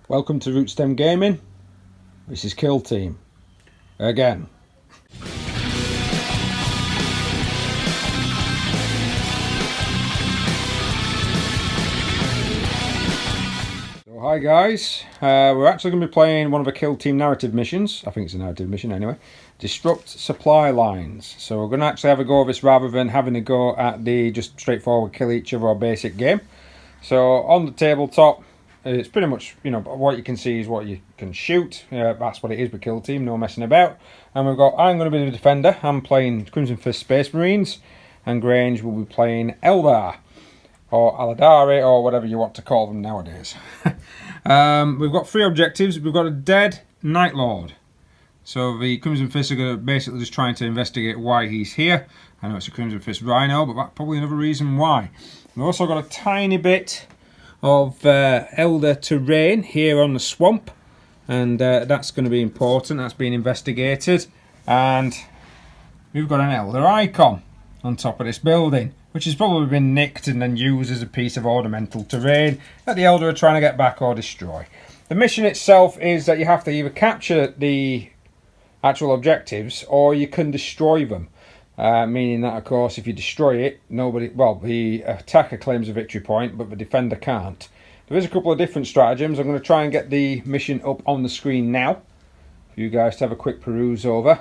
Welcome to Rootstem Gaming. This is Killteam. Again. So hi guys, we're actually going to be playing one of the Killteam narrative missions. I think it's a narrative mission anyway. Disrupt supply lines. So we're going to actually have a go at this rather than having a go at the just straightforward kill each other or basic game. So on the tabletop, it's pretty much, you know, what you can see is what you can shoot. That's what it is with Killteam, no messing about. And I'm going to be the defender. I'm playing Crimson Fist Space Marines, and Grange will be playing Eldar, or Aeldari, or whatever you want to call them nowadays. We've got 3 objectives. We've got a dead Night Lord. So the Crimson Fist are going to basically just trying to investigate why he's here. I know it's a Crimson Fist Rhino, but that's probably another reason why. We've also got a tiny bit of elder terrain here on the swamp, and that's going to be important. That's being investigated, and we've got an elder icon on top of this building, which has probably been nicked and then used as a piece of ornamental terrain that the elder are trying to get back or destroy. The mission itself is that you have to either capture the actual objectives or you can destroy them. Meaning that, of course, if you destroy it, the attacker claims a victory point, but the defender can't. There is a couple of different stratagems. I'm going to try and get the mission up on the screen now for you guys to have a quick peruse over.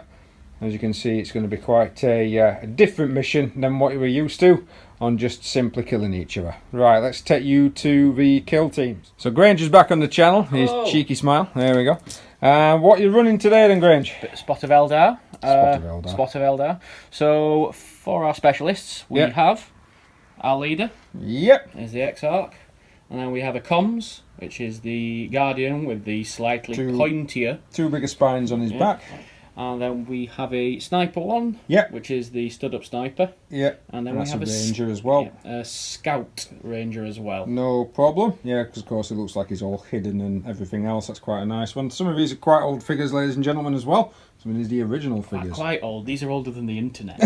As you can see, it's going to be quite a different mission than what you were used to on just simply killing each other. Right, let's take you to the kill teams. So Grange is back on the channel. His cheeky smile. There we go. What are you running today then, Grange? Spot of Eldar. Spot of Eldar. So for our specialists, we have our leader. Yep. Is the Exarch. And then we have a comms, which is the Guardian with the slightly pointier. 2 bigger spines on his back. And then we have a sniper one, which is the stood-up sniper. And then we have a ranger as well. A scout ranger as well. No problem. Yeah, because of course it looks like he's all hidden and everything else. That's quite a nice one. Some of these are quite old figures, ladies and gentlemen, as well. Some of these are the original figures. Quite old. These are older than the internet.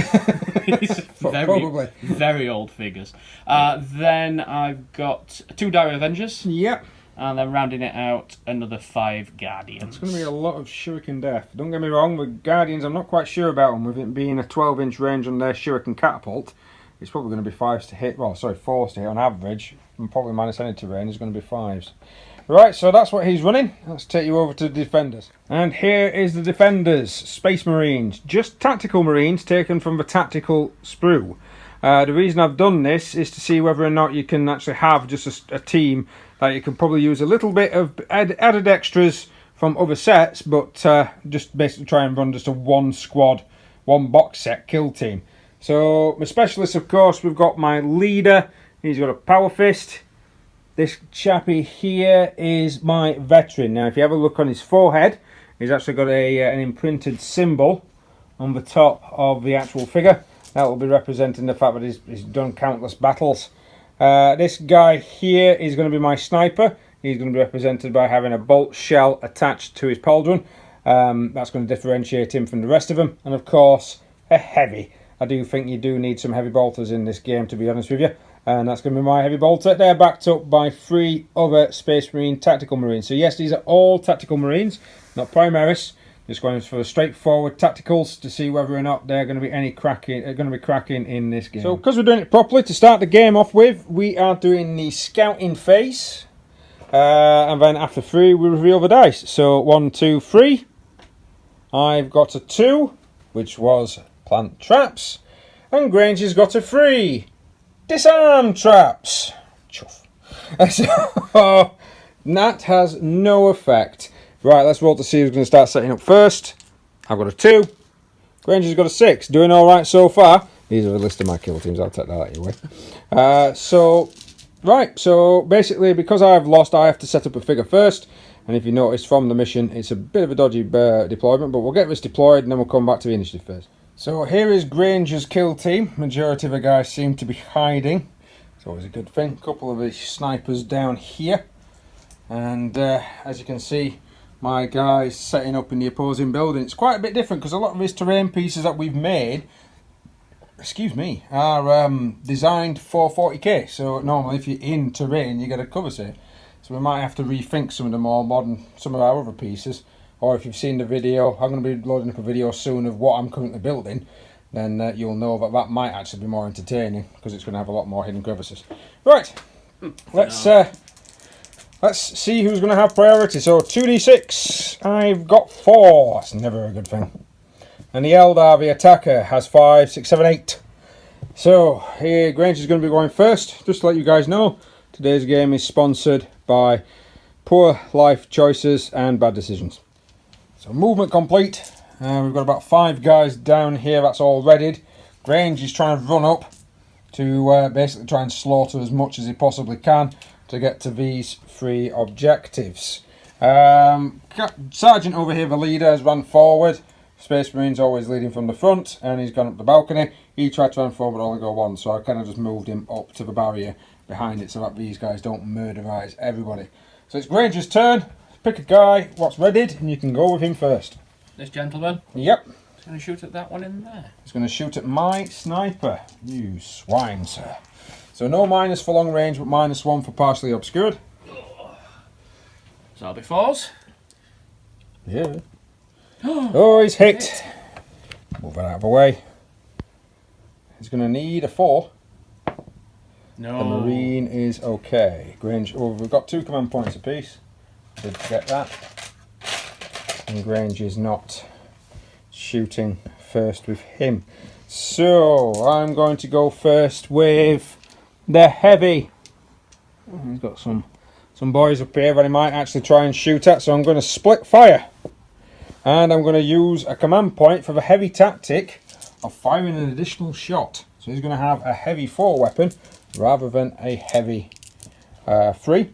Probably. Very old figures. Then I've got 2 Dire Avengers. Yep. And then rounding it out, another 5 Guardians. It's going to be a lot of shuriken death. Don't get me wrong, with Guardians, I'm not quite sure about them. With it being a 12-inch range on their shuriken catapult, it's probably going to be 5s to hit. Well, sorry, 4s to hit on average. And probably minus any terrain is going to be 5s. Right, so that's what he's running. Let's take you over to the defenders. And here is the defenders. Space Marines. Just tactical Marines taken from the tactical sprue. The reason I've done this is to see whether or not you can actually have just a team that you can probably use a little bit of added extras from other sets, but just basically try and run just a 1 squad, 1 box set kill team. So my specialists, of course, we've got my leader. He's got a power fist. This chappy here is my veteran. Now, if you have a look on his forehead, he's actually got an imprinted symbol on the top of the actual figure. That will be representing the fact that he's done countless battles. This guy here is going to be my sniper. He's going to be represented by having a bolt shell attached to his pauldron. That's going to differentiate him from the rest of them. And of course, a heavy. I do think you do need some heavy bolters in this game, to be honest with you. And that's going to be my heavy bolter. They're backed up by 3 other Space Marine tactical Marines. So yes, these are all tactical Marines, not Primaris. Just going for straightforward tacticals to see whether or not they're going to be cracking in this game. So because we're doing it properly, to start the game off with, we are doing the scouting phase. And then after 3, we reveal the dice. So 1, 2, 3. I've got a 2, which was plant traps. And Grange has got a 3. Disarm traps. Chuff. So that has no effect. Right, let's roll to see who's going to start setting up first. I've got a 2. Granger's got a 6. Doing all right so far. These are a list of my kill teams. I'll take that out of your way. So basically, because I've lost, I have to set up a figure first. And if you notice from the mission, it's a bit of a dodgy deployment, but we'll get this deployed and then we'll come back to the initiative phase. So here is Granger's kill team. Majority of the guys seem to be hiding. It's always a good thing. A couple of the snipers down here. And as you can see, my guys setting up in the opposing building. It's quite a bit different because a lot of these terrain pieces that we've made, are designed for 40k. So normally if you're in terrain, you get a cover set. So So we might have to rethink some of the more modern, some of our other pieces. Or if you've seen the video, I'm going to be loading up a video soon of what I'm currently building. Then you'll know that that might actually be more entertaining because it's going to have a lot more hidden crevices. Right, let's see who's going to have priority. So 2d6, I've got 4. That's never a good thing. And the Aeldari attacker has 5, 6, 7, 8. So here, Grange is going to be going first. Just to let you guys know, today's game is sponsored by poor life choices and bad decisions. So movement complete. We've got about 5 guys down here. That's all readied. Grange is trying to run up to basically try and slaughter as much as he possibly can to get to these 3 objectives. Sergeant over here, the leader, has run forward. Space Marine's always leading from the front, and he's gone up the balcony. He tried to run forward, but only go once, so I kind of just moved him up to the barrier behind it so that these guys don't murderize everybody. So it's Grange's turn. Pick a guy, what's readied, and you can go with him first. This gentleman? Yep. He's going to shoot at that one in there. He's going to shoot at my sniper. You swine, sir. So no minus for long range, but -1 for partially obscured. So that'll be 4s. Yeah. Oh, he's hit. Move that out of the way. He's going to need a 4. No. The Marine is okay. Grange, oh, we've got 2 command points apiece. Did forget that. And Grange is not shooting first with him. So I'm going to go first with the heavy. Oh, he's got some boys up here that he might actually try and shoot at. So I'm going to split fire. And I'm going to use a command point for the heavy tactic of firing an additional shot. So he's going to have a heavy 4 weapon rather than a heavy 3.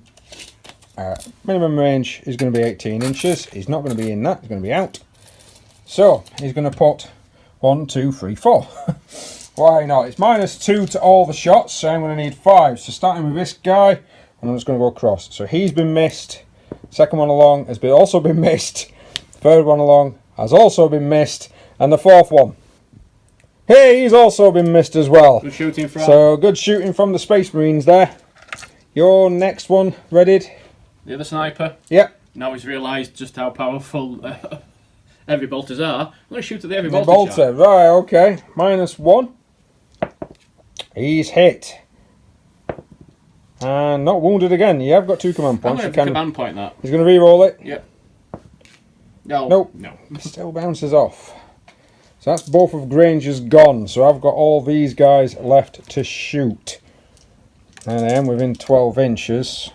Minimum range is going to be 18 inches. He's not going to be in that. He's going to be out. So he's going to put 1, 2, 3, 4. Why not? It's -2 to all the shots. So I'm going to need 5. So starting with this guy, and I'm just going to go across. So he's been missed. Second one along has also been missed. Third one along has also been missed, and the 4th one, hey, he's also been missed as well. Good shooting from. So good shooting from the Space Marines there. Your next one readied. The other sniper. Yep. Now he's realised just how powerful heavy bolters are. I'm going to shoot at the heavy The bolter. bolter, right? Okay. -1. He's hit. And not wounded again. You have got 2 command I'm points. going to command point that. He's going to re-roll it. Yep. No. Nope. No. Still bounces off. So that's both of Grange's gone. So I've got all these guys left to shoot. And I am within 12 inches.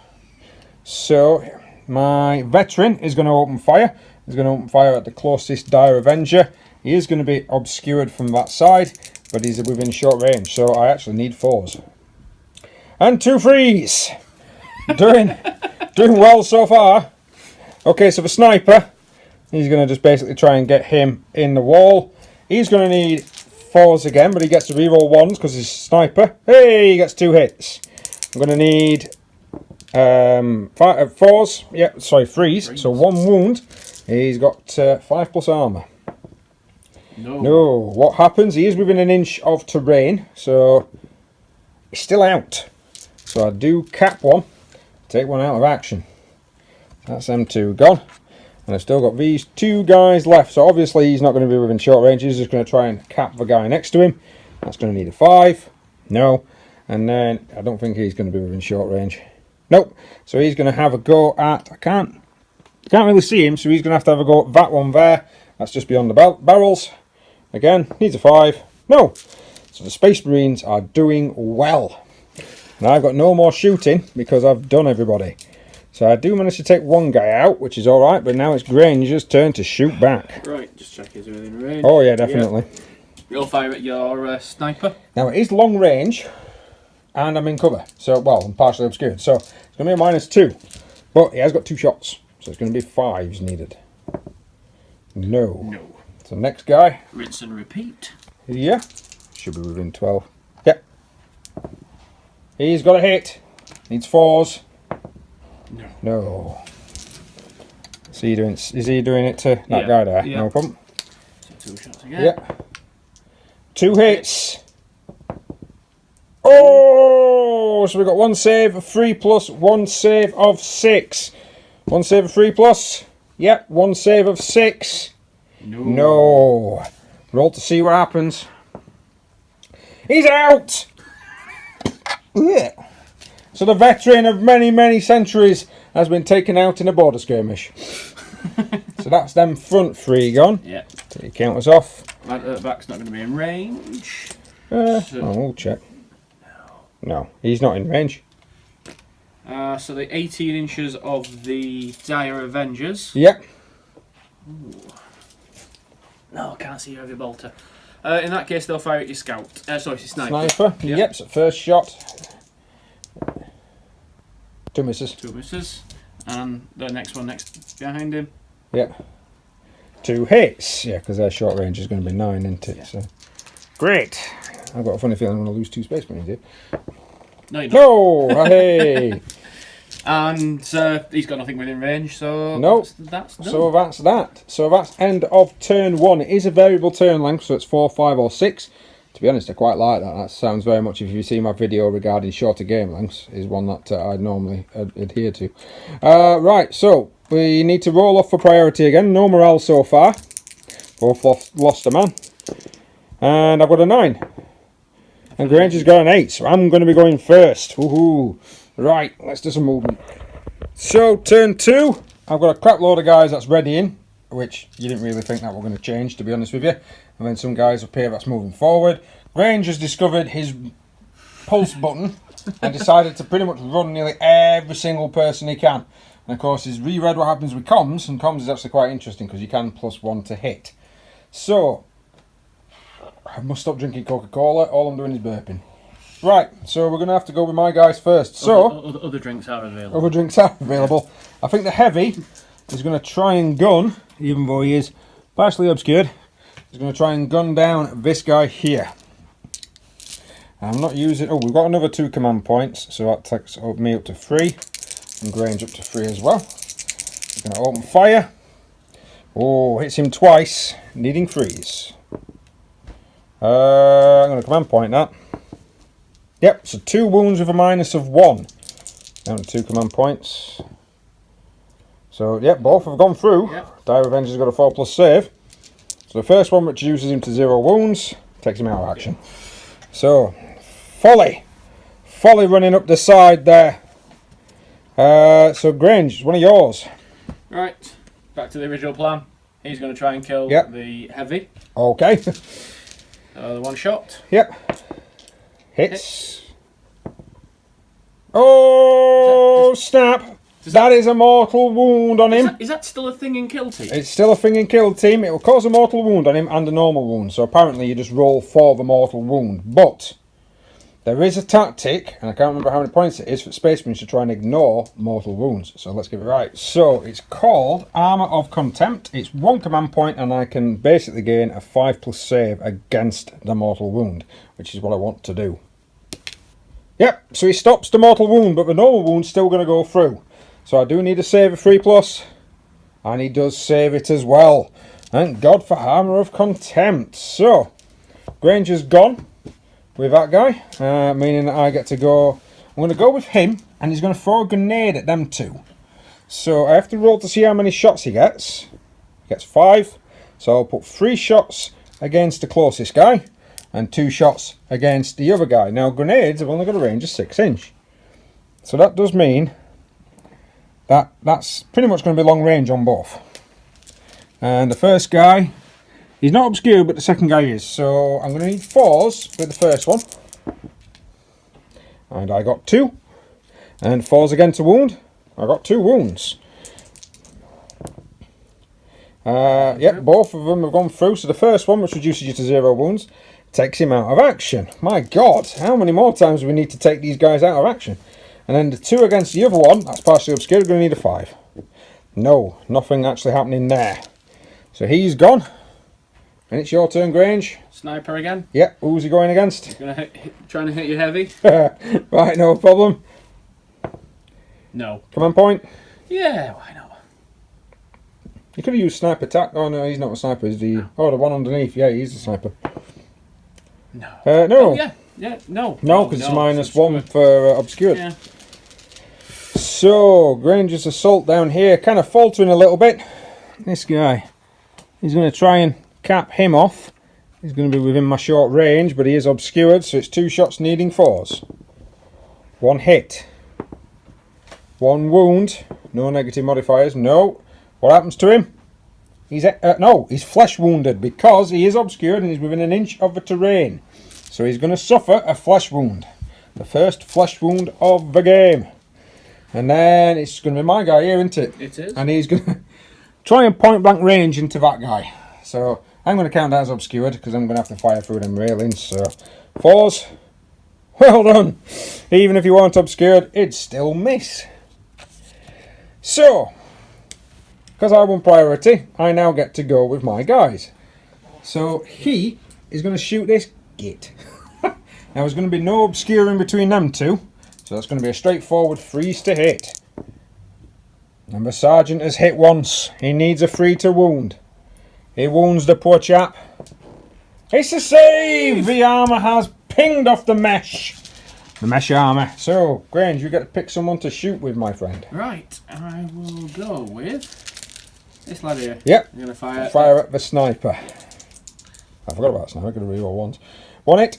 So my veteran is going to open fire. He's going to open fire at the closest Dire Avenger. He is going to be obscured from that side, but he's within short range. So I actually need 4s. And 2 3s. Doing well so far. Okay, so the sniper, he's going to just basically try and get him in the wall. He's going to need 4s again, but he gets to reroll 1s because he's a sniper. Hey, he gets 2 hits. I'm going to need 4s. Yeah, sorry, 3s. So 1 wound. He's got 5+ armour. No. What happens? He is within an inch of terrain, so he's still out. So I do cap 1, take 1 out of action. That's them 2 gone. And I've still got these 2 guys left. So obviously he's not going to be within short range. He's just going to try and cap the guy next to him. That's going to need a 5. No. And then I don't think he's going to be within short range. Nope. So he's going to have a go at... I can't really see him. So he's going to have a go at that one there. That's just beyond the barrels. Again, needs a 5. No. So the Space Marines are doing well. And I've got no more shooting because I've done everybody. So I do manage to take 1 guy out, which is alright, but now it's Grange's turn to shoot back. Right, just check he's within range. Oh yeah, definitely. Yeah. You'll fire at your sniper. Now it is long range, and I'm in cover. So, well, I'm partially obscured. So it's going to be a -2. But he has got 2 shots, so it's going to be 5s needed. No. So next guy. Rinse and repeat. Yeah. Should be within 12. Yep. He's got a hit. Needs 4s. No. Is he doing it to that guy there? Yeah. No problem. So 2 shots again. Yep. 2 hits. Oh, Oh, so we've got 1 save of 3 plus 1 save of 6. 1 save of 3 plus. Yep, 1 save of 6. No. Roll to see what happens. He's out! Yeah. So the veteran of many, many centuries has been taken out in a border skirmish. So that's them front 3 gone. Yeah. Take your counters off. Right at the back's not going to be in range. We'll check. No, he's not in range. So the 18 inches of the Dire Avengers. Yep. Ooh. No, I can't see your heavy bolter. In that case, they'll fire at your scout. Sorry, your sniper. Sniper. Yep, so first shot. 2 misses. 2 misses. And the next one next behind him. Yep. 2 hits. Yeah, because their short range is going to be 9, isn't it? Yeah. So great. I've got a funny feeling I'm going to lose 2 space points here. No, you don't. No! Hey! And he's got nothing within range, so nope. That's done. So that's that. So that's end of turn 1. It is a variable turn length, so it's 4, 5 or 6. To be honest, I quite like that. That sounds very much, if you see my video regarding shorter game lengths, is one that I normally adhere to. Right, so we need to roll off for priority again. No morale so far. Both lost a man. And I've got a 9. And Granges got an 8, so I'm going to be going first. Woohoo! Right, let's do some movement. So, turn 2. I've got a crap load of guys that's ready in, which you didn't really think that were going to change, to be honest with you. And then some guys up here that's moving forward. Grange has discovered his pulse button and decided to pretty much run nearly every single person he can. And of course, he's reread what happens with comms, and comms is actually quite interesting because you can +1 to hit. So, I must stop drinking Coca-Cola. All I'm doing is burping. Right, so we're going to have to go with my guys first. So other drinks are available. Other drinks are available. I think the heavy is going to try and gun, even though he is partially obscured, he's going to try and gun down this guy here. I'm not using... Oh, we've got another 2 command points, so that takes me up to 3. And Grange up to 3 as well. He's going to open fire. Oh, hits him twice, needing freeze. I'm going to command point that. Yep, so 2 wounds with a minus of 1. Down to 2 command points. So, yep, both have gone through. Yep. Dire Avenger's got a 4+ save. So the first one, which reduces him to 0 wounds, takes him out of action. So, Folly. Folly running up the side there. So, Grange, one of yours. Right, back to the original plan. He's going to try and kill the heavy. Okay. The 1 shot. Yep. Hits. Oh, snap. That is a mortal wound on him. Is that still a thing in Killteam? It's still a thing in Killteam. It will cause a mortal wound on him and a normal wound. So apparently you just roll for the mortal wound. But there is a tactic, and I can't remember how many points it is, for spacemen to try and ignore mortal wounds. So let's give it right. So it's called Armour of Contempt. It's 1 command point, and I can basically gain a 5+ save against the mortal wound, which is what I want to do. Yep, so he stops the mortal wound, but the normal wound's still going to go through. So I do need a save of 3+, and he does save it as well. Thank God for Armour of Contempt. So, Granger's gone with that guy, meaning that I get to go. I'm going to go with him, and he's going to throw a grenade at them 2. So I have to roll to see how many shots he gets. He gets 5, so I'll put 3 shots against the closest guy, and 2 shots against the other guy. Now, grenades have only got a range of 6 inch. So that does mean that's pretty much going to be long range on both. And the first guy, he's not obscured, but the second guy is. So I'm going to need 4s with the first one. And I got 2. And 4s again to wound. I got 2 wounds. Yep, both of them have gone through. So the first one, which reduces you to 0 wounds, takes him out of action. My God, how many more times do we need to take these guys out of action? And then the 2 against the other one, that's partially obscured, we're going to need a 5. No, nothing actually happening there. So he's gone. And it's your turn, Grange. Sniper again? Yep, who's he going against? He's going to trying to hit you heavy. Right, no problem. No. Command point? Yeah, why not? You could have used sniper attack. Oh no, he's not a sniper, is he? Oh, the one underneath. Yeah, he's a sniper. No. No. Oh, yeah. Yeah, no. No, because it's -1 for obscured. Yeah. So, Granges Assault down here, kind of faltering a little bit. This guy, he's going to try and cap him off. He's going to be within my short range, but he is obscured, so it's 2 shots needing 4s. 1 hit. 1 wound. No negative modifiers. No. What happens to him? He's no, he's flesh wounded because he is obscured and he's within 1 inch of the terrain. So he's going to suffer a flesh wound. The first flesh wound of the game. And then it's going to be my guy here, isn't it? It is. And he's going to try and point blank range into that guy. So I'm going to count that as obscured because I'm going to have to fire through them railings. So 4s. Well done. Even if you weren't obscured, it'd still miss. So, because I won priority, I now get to go with my guys. So he is going to shoot this git. Now there's going to be no obscuring between them two. So that's going to be a straightforward freeze to hit. And the sergeant has hit once. He needs a 3 to wound. He wounds the poor chap. It's a save! The armour has pinged off the mesh. The mesh armour. So, Grange, you get to pick someone to shoot with, my friend. Right, I will go with this lad here. Yep. I'm going to fire. Fire at the sniper. I forgot about sniper. I could have reroll once. 1 hit.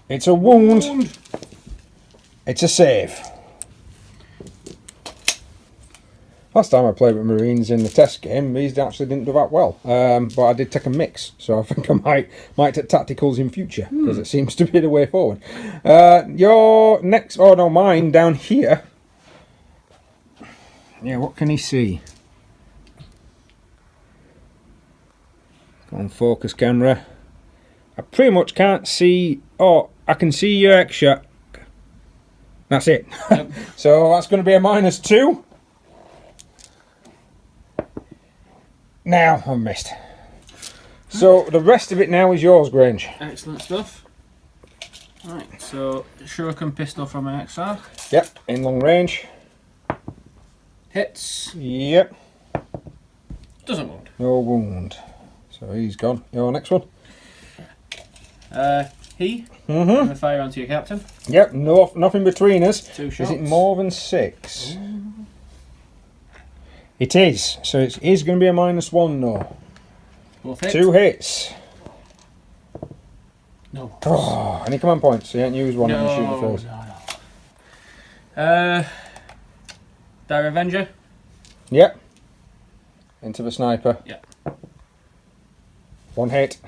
It's a wound. It's a save. Last time I played with Marines in the test game, these actually didn't do that well. But I did take a mix, so I think I might take tacticals in future, because it seems to be the way forward. Your next, oh no, mine down here. Yeah, what can he see? Go on, focus camera. I pretty much can't see. Oh, I can see your X-shot. That's it. Yep. So that's going to be a -2. Now I've missed. So the rest of it now is yours, Grange. Excellent stuff. Right, so shuriken pistol from an XR. Yep, in long range. Hits. Yep. Doesn't wound. No wound. So he's gone. Your next one. I'm going to fire onto your captain. Yep, nothing between us. 2 shots. Is it more than 6? Ooh. It is. So it is going to be a -1 though. Both hits. 2 hits. No. Oh, any command points? So you ain't used one and you shoot the first. No. Dire Avenger. Yep. Into the sniper. Yep. 1 hit.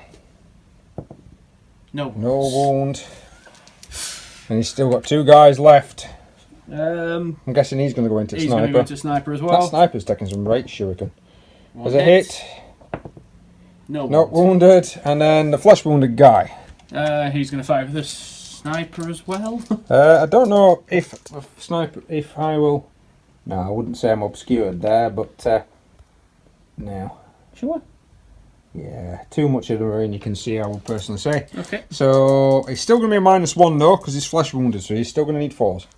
No. No wound. And he's still got 2 guys left. I'm guessing he's going to go into he's sniper. He's going to go into sniper as well. That sniper's taking some right shuriken. There's 1 a hit. No. Not wounded. And then the flesh wounded guy. He's going to fire with the sniper as well. I don't know if sniper. If I will. No, I wouldn't say I'm obscured there, but no. Sure. Yeah, too much of the marine you can see, I would personally say. Okay. So he's still going to be a -1 though, because he's flesh wounded, so he's still going to need 4s.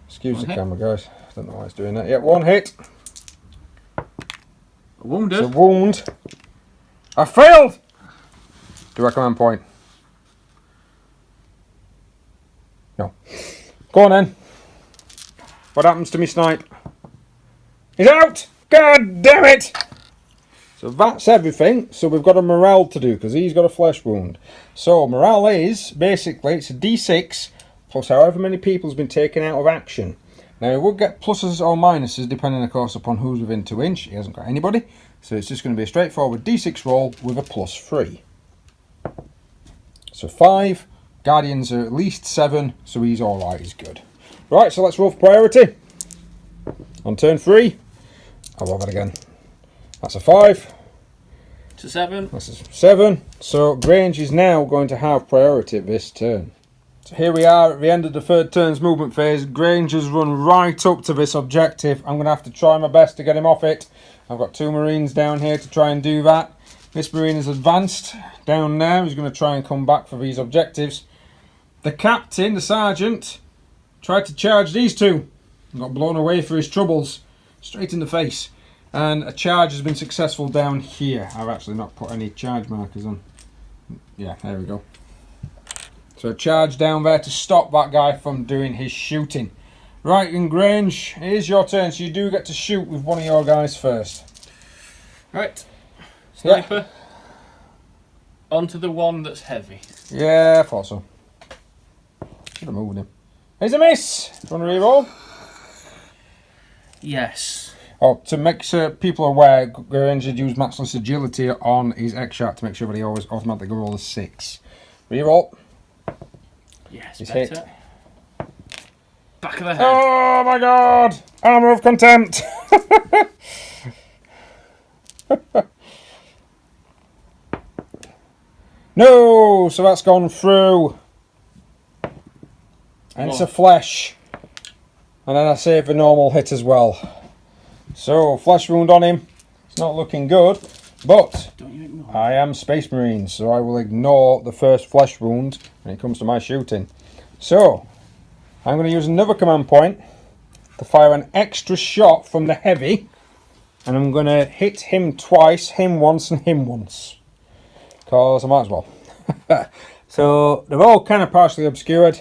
Excuse the camera, guys. I don't know why it's doing that. Yeah, 1 hit. Wounded. It's a wound. I failed! Do I command point? No. Go on then. What happens to me snipe? He's out! God damn it! So that's everything. So we've got a morale to do because he's got a flesh wound. So morale is basically it's a d6 plus however many people's been taken out of action. Now he would get pluses or minuses depending of course upon who's within 2 inch. He hasn't got anybody. So it's just going to be a straightforward d6 roll with a +3. So 5. Guardians are at least 7. So he's alright, he's good. Right, so let's roll for priority. On turn 3. I'll roll that again. That's a 5. It's a 7. That's a 7. So Grange is now going to have priority this turn. So here we are at the end of the 3rd turn's movement phase. Grange has run right up to this objective. I'm going to have to try my best to get him off it. I've got 2 Marines down here to try and do that. This Marine is advanced down there. He's going to try and come back for these objectives. The captain, the sergeant, tried to charge these 2. And got blown away for his troubles. Straight in the face. And a charge has been successful down here. I've actually not put any charge markers on. Yeah, there we go. So charge down there to stop that guy from doing his shooting. Right, in Grange, it is your turn, so you do get to shoot with one of your guys first. Right. Sniper. Yeah. Onto the one that's heavy. Yeah, I thought so. Should have moved him. Here's a miss! Do you want to reroll? Yes. Oh, to make sure people are aware, Grange had used maximum agility on his X-Shark to make sure that he always automatically rolls a 6. Reroll. Yes, he's better. hit. Back of the head. Oh my god! Armour of contempt! No! So that's gone through. And it's a flesh. And then I save a normal hit as well. So, flesh wound on him. It's not looking good. But don't you ignore I am Space Marine, so I will ignore the first flesh wound when it comes to my shooting. So, I'm going to use another command point to fire an extra shot from the heavy. And I'm going to hit him twice, him once and him once. Because I might as well. So, they're all kind of partially obscured.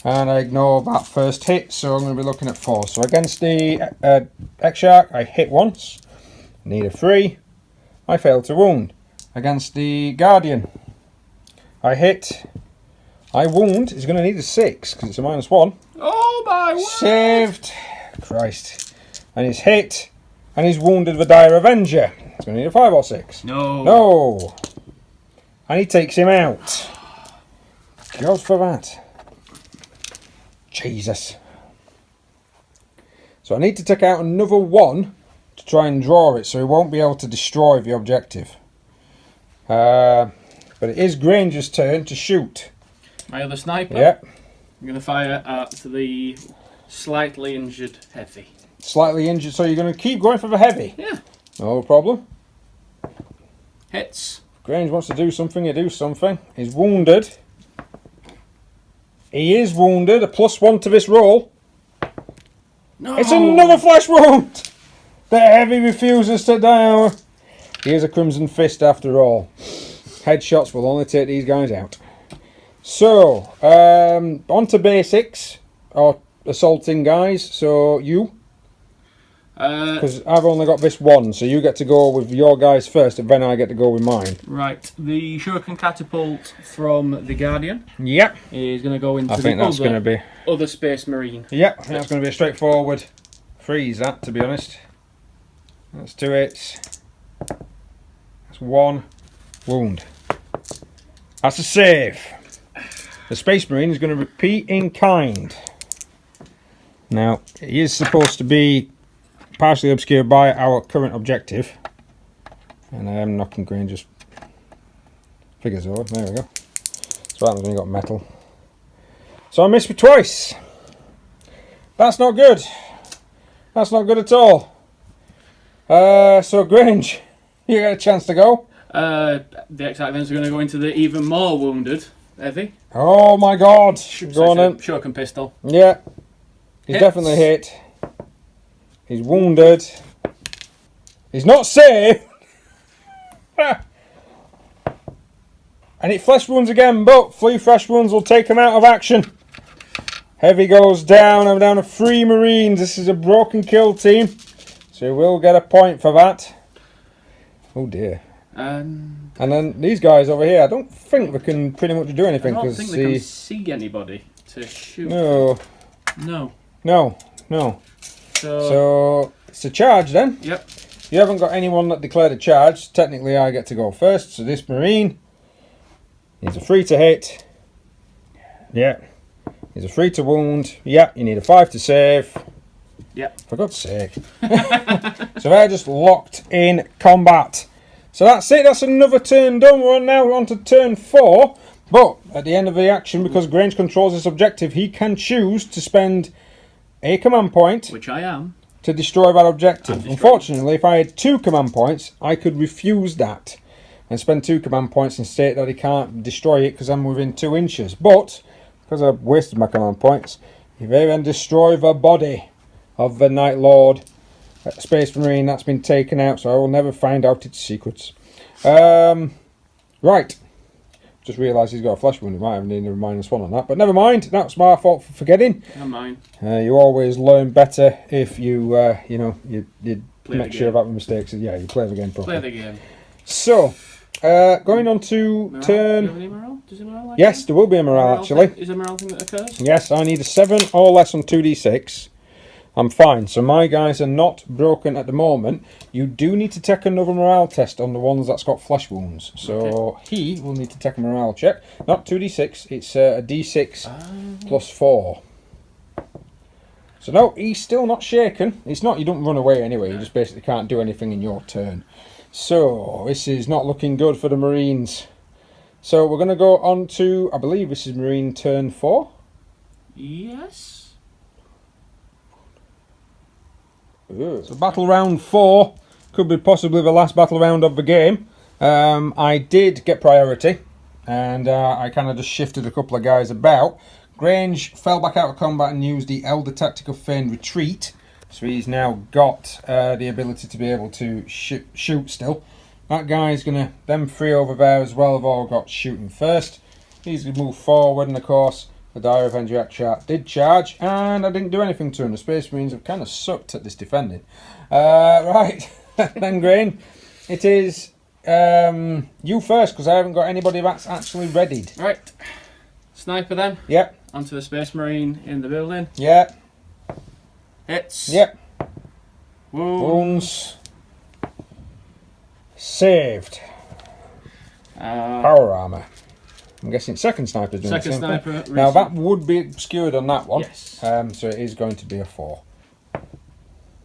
And I ignore that first hit, so I'm going to be looking at 4. So against the X-Shark, I hit once. Need a 3. I fail to wound. Against the Guardian, I hit. I wound. He's going to need a 6, because it's a -1. Oh my word! Saved. Christ. And he's hit. And he's wounded the Dire Avenger. He's going to need a 5 or 6. No. No. And he takes him out. Goes for that. Jesus. So I need to take out another 1 to try and draw it, so he won't be able to destroy the objective. But it is Grange's turn to shoot. My other sniper? Yep. I'm going to fire at the slightly injured heavy. Slightly injured, so you're going to keep going for the heavy? Yeah. No problem. Hits. If Grange wants to do something, he do something. He's wounded. He is wounded. A +1 to this roll. No. It's another flesh wound. The heavy refuses to die. Here's a Crimson Fist after all. Headshots will only take these guys out. So, on to basics. Or assaulting guys. So, you. Because I've only got this 1, so you get to go with your guys first, and then I get to go with mine. Right, the Shuriken Catapult from the Guardian. Yep. Is going to go into the other Space Marine. Yep, I think that's going to be a straightforward freeze, that, to be honest. That's 2 hits. That's 1 wound. That's a save. The Space Marine is going to repeat in kind. Now, he is supposed to be partially obscured by our current objective. And I am knocking Grange's figures over. There we go. That's what happens when you've got metal. So I missed me twice. That's not good. That's not good at all. So Grange, you get a chance to go. The X-Shark then is going to go into the even more wounded heavy. Oh my god. Go on then. Shuriken pistol. Yeah. He's definitely hit. He's wounded. He's not safe. And it flesh wounds again, but 3 flesh wounds will take him out of action. Heavy goes down. I'm down to 3 Marines. This is a broken kill team. So he will get a point for that. Oh dear. And then these guys over here, I don't think they can pretty much do anything. I don't think they can see anybody to shoot. No. No. No. No. So it's a charge then. Yep. You haven't got anyone that declared a charge. Technically I get to go first. So this Marine needs a 3 to hit. Yeah. Needs a 3 to wound. Yeah. You need a 5 to save. Yep. For God's sake. So they're just locked in combat. So that's it. That's another turn done. We're now on to turn 4. But at the end of the action, because Grange controls this objective, he can choose to spend a command point, which I am, to destroy that objective. Unfortunately, if I had 2 command points, I could refuse that and spend 2 command points and state that he can't destroy it because I'm within 2 inches. But because I've wasted my command points, he may then destroy the body of the Night Lord Space Marine that's been taken out, so I will never find out its secrets. Right, Just realised he's got a flesh wound. He might have needed a -1 on that. But never mind. That's my fault for forgetting. Never mind. You always learn better if you, you know, you make sure about the mistakes. Yeah, you play the game properly. Play the game. So, going on to Morale? turn... Do you have any morale? Does it morale like Yes, that? there will be a morale, actually. Is there a morale thing that occurs? Yes, I need a 7 or less on 2d6. I'm fine. So my guys are not broken at the moment. You do need to take another morale test on the ones that's got flesh wounds. So he will need to take a morale check. Not 2d6, it's a d6 plus 4. So no, he's still not shaken. It's not, you don't run away anyway, you just basically can't do anything in your turn. So, this is not looking good for the Marines. So we're going to go on to, I believe this is Marine turn 4? Yes. So battle round 4 could be possibly the last battle round of the game. I did get priority, and I kind of just shifted a couple of guys about. Grange fell back out of combat and used the Elder Tactical Feigned Retreat, so he's now got the ability to be able to shoot still. That guy's gonna, them 3 over there as well have all got shooting first. He's gonna move forward, and of course the Dire Avenger chart did charge, and I didn't do anything to him. The Space Marines have kind of sucked at this defending. Right, then Grain, it is you first, because I haven't got anybody that's actually readied. Right. Sniper then. Yep. Onto the Space Marine in the building. Yep. Hits. Yep. Wounds. Saved. Power armor. I'm guessing second sniper's doing Second the same sniper. thing. Now that would be obscured on that one. Yes. So it is going to be a 4.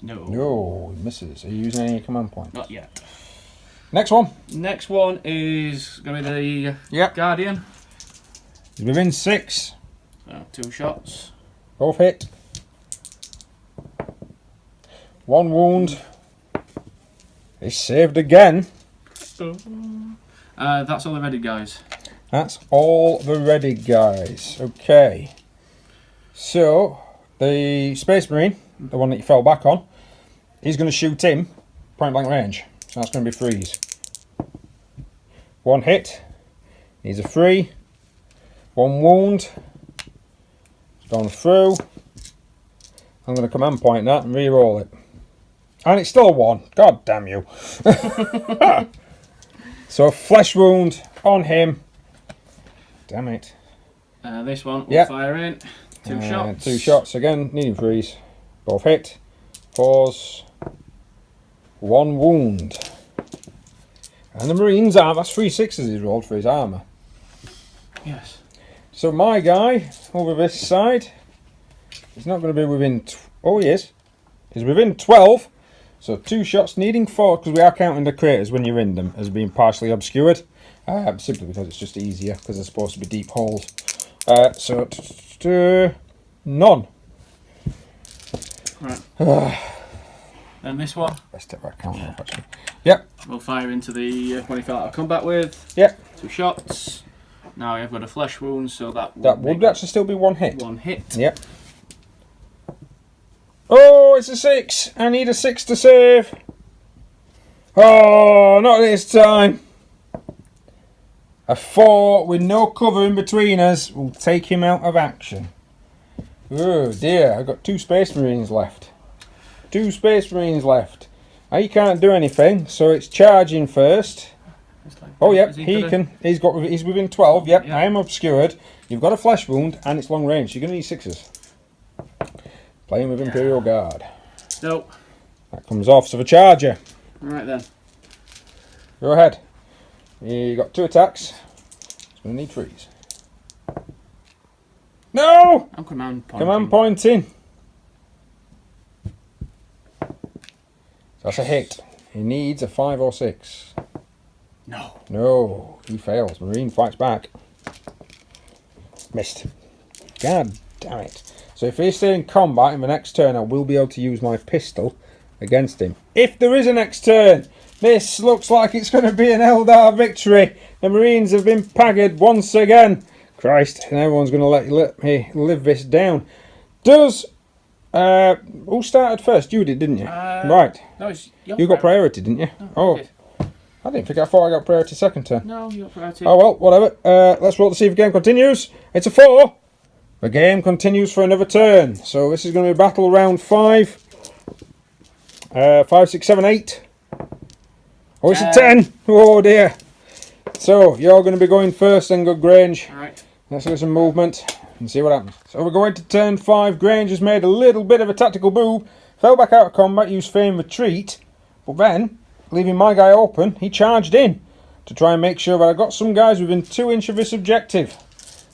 No. No, he misses. Are you using any command points? Not yet. Next one. Next one is going to be the Guardian. He's within 6. So 2 shots. Both hit. 1 wound. He's saved again. That's all the ready guys. That's all the ready guys. Okay. So, the Space Marine, the one that you fell back on, he's going to shoot him point blank range. So that's going to be freeze. 1 hit. He's a 3. 1 wound. It's gone through. I'm going to command point that and re-roll it. And it's still a 1. God damn you. So a flesh wound on him. Damn it. This one will fire in. 2 shots. 2 shots again, needing freeze. Both hit. Pause. 1 wound. And the Marine's armor, that's 3 6s he's rolled for his armour. Yes. So my guy over this side, he's not going to be within. Oh, he is. He's within 12. So 2 shots, needing 4, because we are counting the craters when you're in them as being partially obscured. Simply because it's just easier, because they're supposed to be deep holes. So none. Right. And this one. Let's take that count off actually. Yep. We'll fire into the one he fell out of combat with. Yep. 2 shots. Now I've got a flesh wound, so that would actually still be 1 hit. 1 hit. Yep. Oh, it's a 6. I need a 6 to save. Oh, not this time. A 4 with no cover in between us will take him out of action. Oh dear, I've got 2 Space Marines left. 2 Space Marines left. He can't do anything, so it's charging first. Oh yep, he's within 12. Yep, I am obscured. You've got a flesh wound and it's long range. You're going to need 6s. Playing with Imperial Guard. Nope. That comes off, so the charger. Right then. Go ahead. You got 2 attacks. It's going to need freeze. No! I'm command pointing. Command pointing. That's a hit. He needs a 5 or 6. No. No, he fails. Marine fights back. Missed. God damn it. So if he's still in combat in the next turn, I will be able to use my pistol against him. If there is a next turn, this looks like it's going to be an Eldar victory. The Marines have been paggered once again. Christ, and everyone's going to let me live this down. Does... who started first? You did, didn't you? Right. No, it's you got priority, didn't you? No, oh. I didn't think. I thought I got priority second turn. No, you got priority. Oh well, whatever. Let's roll to see if the game continues. It's a 4. The game continues for another turn. So this is going to be battle round 5. 5, 6, 7, 8. Oh, it's a 10. Oh dear. So you're going to be going first then, good Grange. Alright. Let's do some movement and see what happens. So we're going to turn 5. Grange has made a little bit of a tactical boob. Fell back out of combat, used feign retreat. But then, leaving my guy open, he charged in to try and make sure that I got some guys within 2 inches of this objective.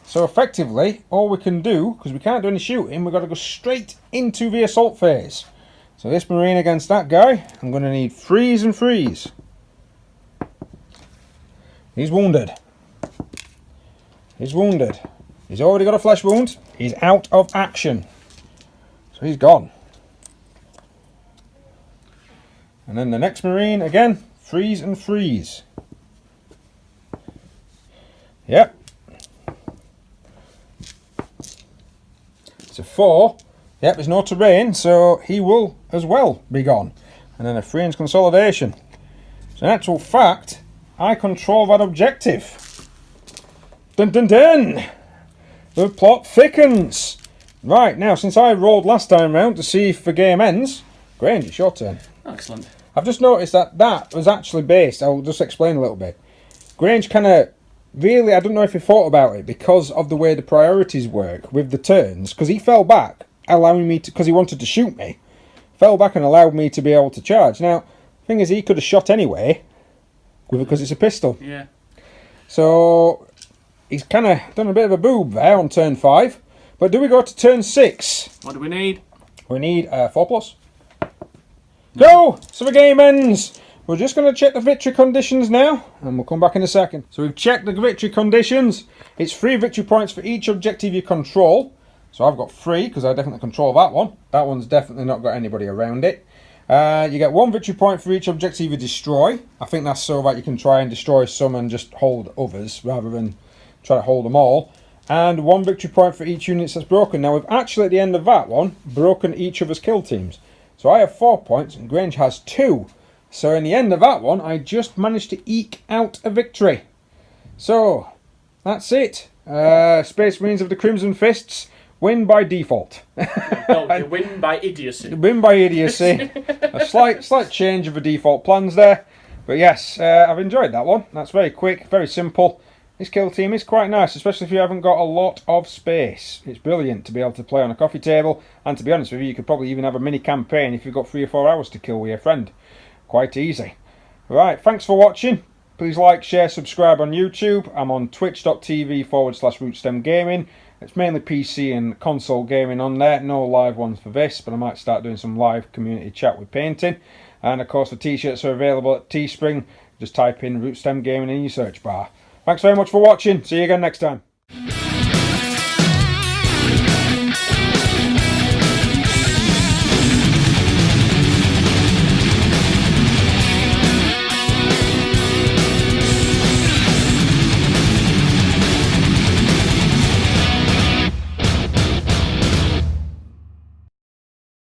So effectively, all we can do, because we can't do any shooting, we've got to go straight into the assault phase. So this Marine against that guy, I'm going to need freeze and freeze. He's wounded. He's wounded. He's already got a flesh wound. He's out of action. So he's gone. And then the next Marine, again, freeze and freeze. Yep. It's a 4. Yep, there's no terrain, so he will as well be gone. And then a Friends consolidation. So in actual fact, I control that objective. Dun dun dun! The plot thickens. Right, now since I rolled last time round to see if the game ends, Grange, it's your turn. Excellent. I've just noticed that that was actually based, I'll just explain a little bit. Grange kind of, really, I don't know if he thought about it because of the way the priorities work with the turns, because he fell back, allowing me to, because he wanted to shoot me, fell back and allowed me to be able to charge. Now, the thing is, he could have shot anyway, because it's a pistol. Yeah. So, he's kind of done a bit of a boob there on turn 5. But do we go to turn 6? What do we need? We need 4+. No! So the game ends! We're just going to check the victory conditions now, and we'll come back in a second. So we've checked the victory conditions. It's 3 victory points for each objective you control. So I've got 3, because I definitely control that one. That one's definitely not got anybody around it. You get 1 victory point for each objective you destroy. I think that's so that you can try and destroy some and just hold others, rather than try to hold them all. And 1 victory point for each unit that's broken. Now we've actually, at the end of that one, broken each other's kill teams. So I have 4 points, and Grange has 2. So in the end of that one, I just managed to eke out a victory. So, that's it. Space Marines of the Crimson Fists win by default. No, you win by idiocy. Win by idiocy. A slight change of the default plans there. But yes, I've enjoyed that one. That's very quick, very simple. This kill team is quite nice, especially if you haven't got a lot of space. It's brilliant to be able to play on a coffee table. And to be honest with you, you could probably even have a mini campaign if you've got 3 or 4 hours to kill with your friend. Quite easy. Right, thanks for watching. Please like, share, subscribe on YouTube. I'm on twitch.tv/Rootstem Gaming. It's mainly PC and console gaming on there. No live ones for this, but I might start doing some live community chat with painting. And of course the t-shirts are available at Teespring. Just type in Rootstem Gaming in your search bar. Thanks very much for watching. See you again next time.